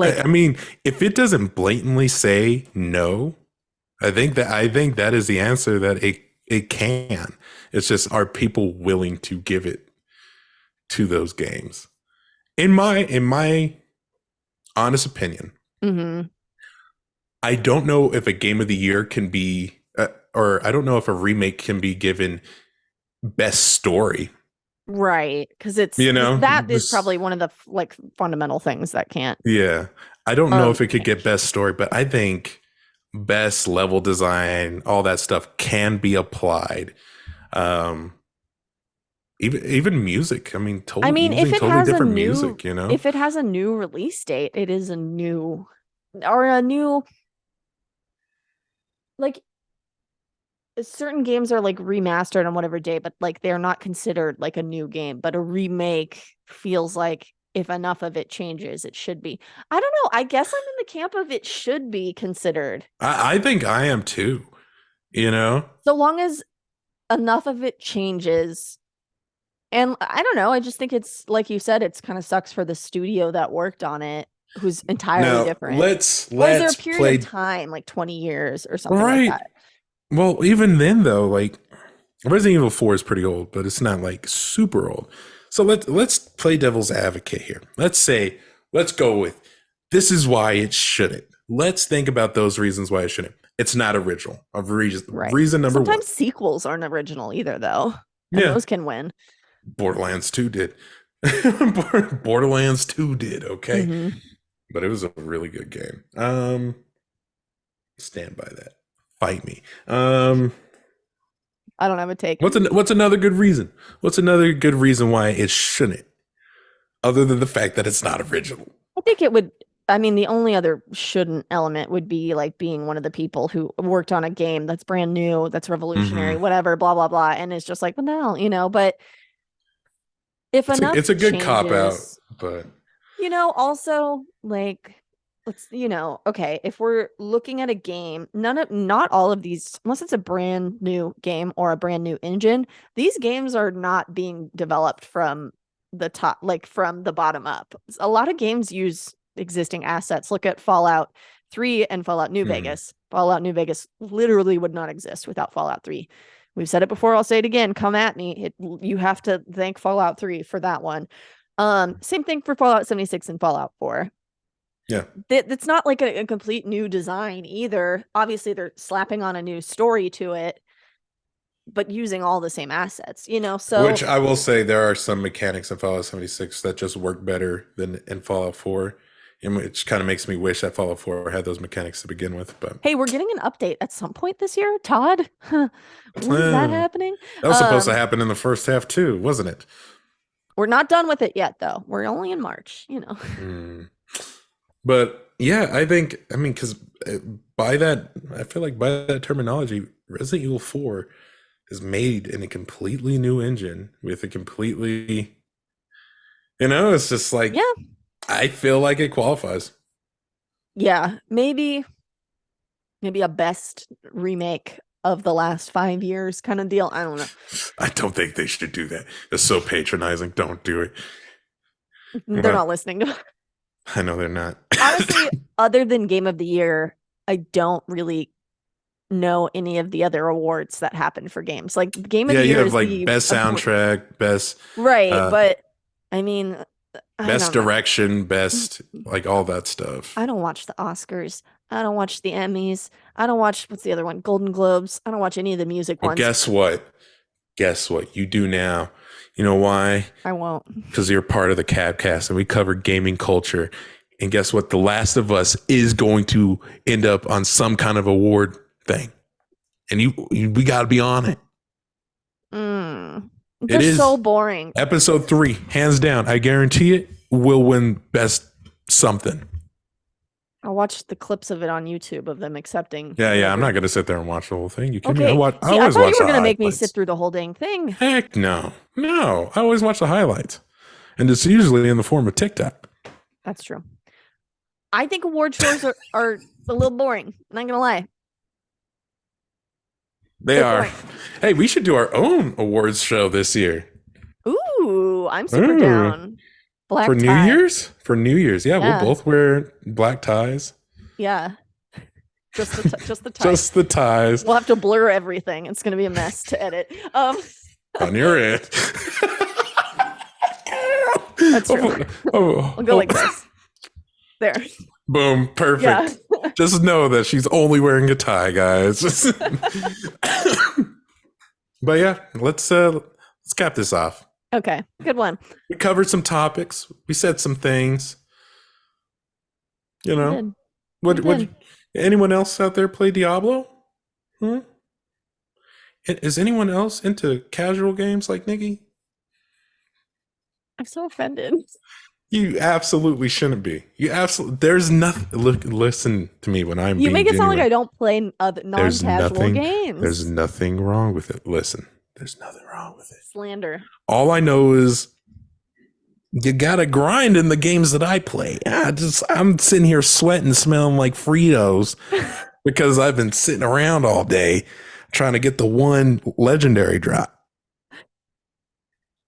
I Like, mean, if it doesn't blatantly say no, I think that is the answer that it can. It's just are people willing to give it to those games? In my honest opinion, mhm, I don't know if a game of the year can be, or I don't know if a remake can be given best story. right, because You know, that is this, probably one of the like fundamental things that can't. yeah. I don't know if it could get Change. best story, but I think best level design, all that stuff can be applied. Um, even music. I mean, I totally mean, using totally different music. You know, if it has a new release date, it is a new or a new like certain games are like remastered on whatever day, but like they're not considered like a new game. But a remake feels like if enough of it changes, it should be. I don't know. I guess I'm in the camp of it should be considered. I think I am too. You know, So long as enough of it changes. And I don't know. I just think it's like you said, it's kind of sucks for the studio that worked on it, who's entirely now different. let's Or is there a let's period of play time, like 20 years or something like right. that? Well, even then though, like Resident Evil 4 is pretty old, but it's not like super old. So let's play devil's advocate here. Let's go with this is why it shouldn't. Let's think about those reasons why it shouldn't. It's not original. Of Right. reason number one. Sometimes sequels aren't original either, though. And Yeah, those can win. Borderlands 2 did. Borderlands 2 did, okay. Hmm. But it was a really good game. Stand by that. Fight me. I don't have a take. What's another good reason? What's another good reason why it shouldn't? Other than the fact that it's not original. I think it would. I mean, the only other shouldn't element would be like being one of the people who worked on a game that's brand new, that's revolutionary, Mm-hmm. whatever, blah, blah, blah. And it's just like, what the hell, But if enough It's a good cop out, changes, but also like okay, if we're looking at a game, not all of these, unless it's a brand new game or a brand new engine, these games are not being developed from the top, like from the bottom up. A lot of games use existing assets. Look at Fallout 3 and Fallout New mm, Vegas. Fallout New Vegas literally would not exist without Fallout 3. We've said it before, I'll say it again. Come at me. You have to thank Fallout 3 for that one. Same thing for Fallout 76 and Fallout 4. yeah. That's not like a complete new design either. Obviously, they're slapping on a new story to it, but using all the same assets, Which So I will say there are some mechanics in Fallout 76 that just work better than in Fallout 4, and which kind of makes me wish that Fallout 4 had those mechanics to begin with. But hey, we're getting an update at some point this year, Todd. When is that that happening? was supposed to Um, happen in the first half too, wasn't it? we're not done with it yet, though. We're only in March. Mm. But yeah, I mean, because by that, I feel like by that terminology, Resident Evil 4 is made in a completely new engine with a completely, it's just like, Yeah, I feel like it qualifies. yeah, maybe a best remake of the last 5 years kind of deal. I don't know. I don't think they should do that. It's so patronizing. Don't do it. They're Well, not listening to. I know they're not. Honestly, other than Game of the Year, I don't really know any of the other awards that happen for games. Like Game of Yeah, the you Year have is like the best soundtrack, right, uh but I mean, I best don't know. direction, best like all that stuff. I don't watch the Oscars. I don't watch the Emmys. I don't watch what's the other one? Golden Globes. I don't watch any of the music Well, ones. guess what? Guess what? You do now. You know why? I won't. Because you're part of the Cabcast and we cover gaming culture. And guess what? The Last of Us is going to end up on some kind of award thing. And we got to be on it. Mm. It They're so is boring. episode 3, hands down. I guarantee it. will win best something. I'll watch the clips of it on YouTube of them accepting. Yeah, yeah. I'm whatever. not gonna sit there and watch the whole thing. You kidding me? Okay. I See, I always thought you watch were the gonna make me highlights. sit through the whole dang thing. Heck no, no. I always watch the highlights, and it's usually in the form of TikTok. That's true. I think award shows are a little boring. Not gonna lie. They are. Hey, we should do our own awards show this year. Ooh, I'm super Ooh. down. Black For New tie. Year's? For New Year's. Yeah, Yeah. we'll both wear black ties. Yeah. Just the tie. Just the ties. We'll have to blur everything. It's gonna be a mess to edit. On your end. That's true. We'll go like this. There. Boom. Perfect. Yeah. Just know that she's only wearing a tie, guys. But yeah, let's cap this off. Okay. Good one. We covered some topics. We said some things. You know, what anyone else out there play Diablo? Is anyone else into casual games like Nikki? I'm so offended. You absolutely shouldn't be. There's nothing. Listen to me when I'm. You make it sound like I don't play other There's non-casual games. There's nothing wrong with it. Listen, there's nothing wrong with it. Slander. All I know is you gotta grind in the games that I play. I'm sitting here sweating, smelling like Fritos because I've been sitting around all day trying to get the one legendary drop.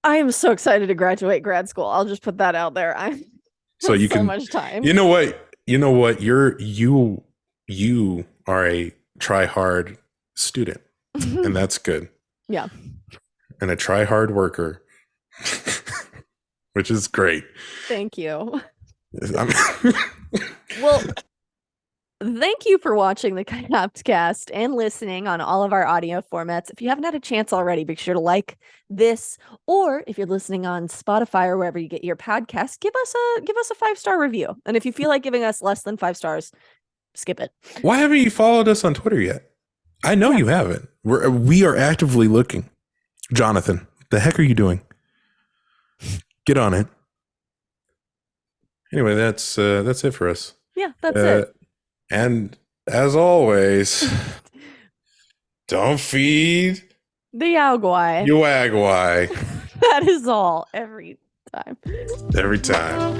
I am so excited to graduate grad school. I'll just put that out there. I so you can much time. You know what? You are a try hard student, and that's good. Yeah. And a try hard worker, which is great. Thank you. Well, thank you for watching the Cast and listening on all of our audio formats. If you haven't had a chance already, be sure to like this, or if you're listening on Spotify or wherever you get your podcast, give us a 5-star review. And if you feel like giving us less than 5 stars, skip it. Why haven't you followed us on Twitter yet? I know you haven't. We are actively looking. Jonathan, the heck are you doing? Get on it. Anyway, that's it for us. Yeah, that's it. And as always, don't feed the Yaogwai. That is all every time. Every time.